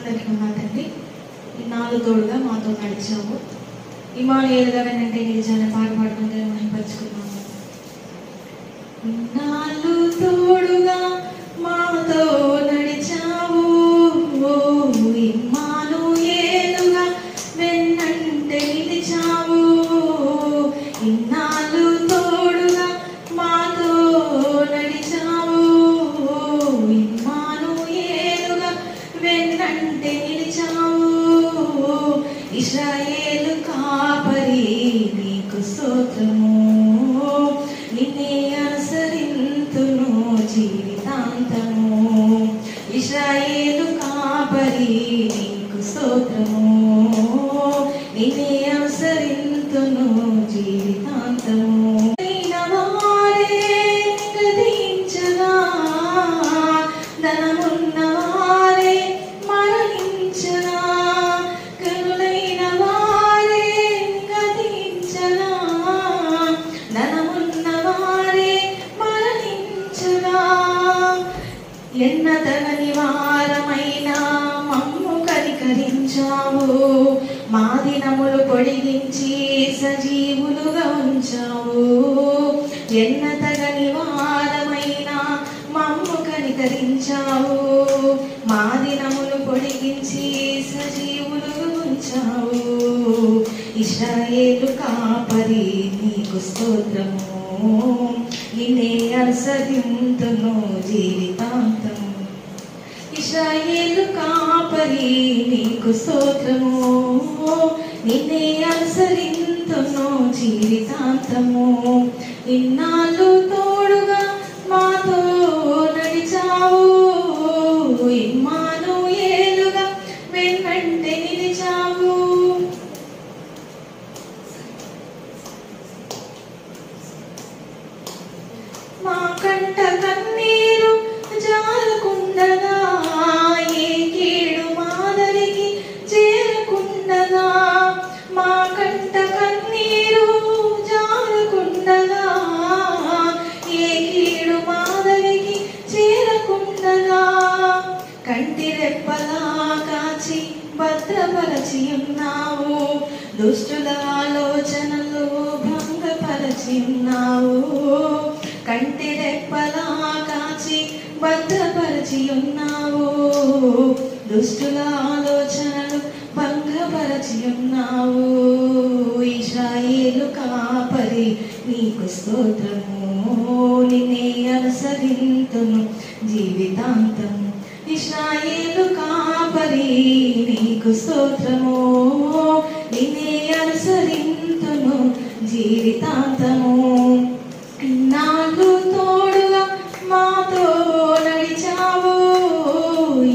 అందరికీ తండ్రి, ఇన్నాళ్ళు తోడుగా మాతో నడిచావు. ఇమానుయేలుగా వెన్నంటే నిలిచాను పాట పాడుకుంటే మహిమపరుచుకున్నాము. ఇన్నాళ్ళు తోడుగా మాతో నడిచావు, ఇమానుయేలుగా వెన్నంటే నిలిచావు. ఇన్నాళ్ళు తోడుగా మాతో నడిచావు, ఇమానుయేలుగా వెన్నంటే నిలిచావు. ఇశ్రాయేలు కాపరి నీకు స్తోత్రము, నిన్నే అనుసరింతును జీవితాంతము. ఇశ్రాయేలు కాపరి నీకు స్తోత్రము, నిన్నే అనుసరింతును జీవితాంతము. ధనమున్న వారే మరణించగా, కనులైన వారే గతించగా, ధనమున్న వారే మరణించగా, ఎన్నతగని వారమైన మమ్ము కనికరించావు. మా దినములు పొడిగించి సజీవులుగా ఉంచావు. ఎన్నతగని వారమైన మమ్ము కనికరించావు. మా దినములు పొడిగించి సజీవులుగా ఉంచావు. ఇశ్రాయేలు కాపరి నీకు స్తోత్రము, నిన్నే అనుసరింతును జీవితాంతము. ఇశ్రాయేలు కాపరి నీకు స్తోత్రము, నిన్నే అనుసరింతును జీవితాంతము. ఇన్నాళ్ళు తోడుగా మాతో నడిచావు, ఇమ్మానుయేలుగా వెన్నంటే నిలిచావు. మా కంట కన్నీరు జారకుండగా, ఏ కీడు మాదరికి చేరకుండగా, మా కంట కన్నీరు జారకుండగా, ఏ కీడు మాదరికి చేరకుండగా, కంటి రెప్పలా కాచి భద్రపరచి ఉన్నావు. దుష్టుల ఆలోచనలు భంగపరచి ఉన్నావు. కంటి రెప్పలా కాచి భద్రపరచి ఉన్నావు. దుష్టుల ఆలోచనలు భంగపరచి ఉన్నావు. ఇశ్రాయేలు కాపరి నీకు స్తోత్రము, నిన్నే అనుసరింతును జీవితాంతము. ఇశ్రాయేలు కాపరి నీకు స్తోత్రము, నిన్నే అనుసరింతును జీవితాంతము. ఇన్నాళ్ళు తోడుగా మాతో నడిచావు,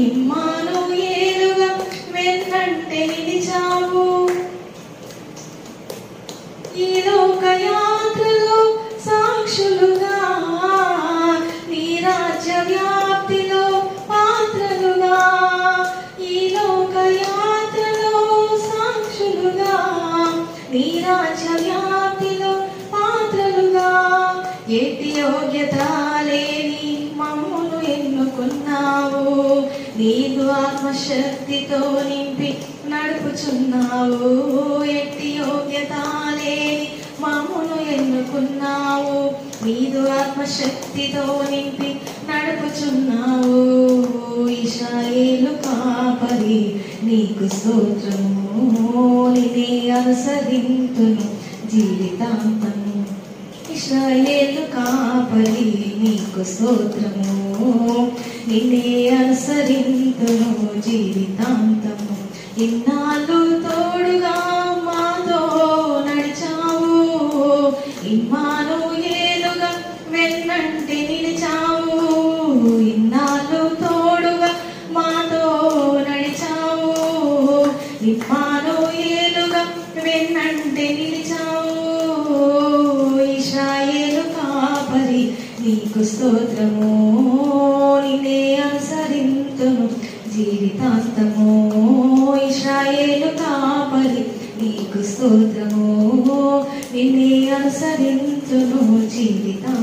ఇమ్మానుయేలుగా వెన్నంటే నిలిచావు. ఈ లోక యాత్రలో సాక్షులుగా, నీ రాజ్య వ్యాప్తిలో పాత్రలుగా, ఈ లోక యాత్రలో సాక్షులుగా, నీ రాజ్య వ్యాప్తిలో పాత్రలుగా, ఎట్టి యోగ్యత లేని మమ్మును ఎన్నుకున్నావు. నీదు ఆత్మశక్తితో నింపి నడుపుచున్నావు. ఎట్టి యోగ్యత లేని మమ్మును ఎన్నుకున్నావు. నీదు ఆత్మశక్తితో నింపి నడుపుచున్నావు. ఇశ్రాయేలు కాపరి నీకు స్తోత్రము, నిన్నే అనుసరింతును జీవితాంతము. ఇశ్రాయేలు కాపరి నీకు స్తోత్రము, నిన్నే అనుసరింతును జీవితాంతము. ఇన్నాళ్ళు తోడుగా మాతో నడిచావు, ఇమ్మానుయేలుగా వెన్నంటే నిలిచావు. ఇన్నాళ్ళు తోడుగా మాతో నడిచావు, ఇమ్మానుయేలుగా వెన్నంటే నిలిచావు. ఇశ్రాయేలు కాపరి నీకు స్తోత్రము, నిన్నే అనుసరింతును జీవితాంతము. ఇశ్రాయేలు కాపరి నీకు స్తోత్రము, నిన్నే అనుసరింతును జీవితాంతము.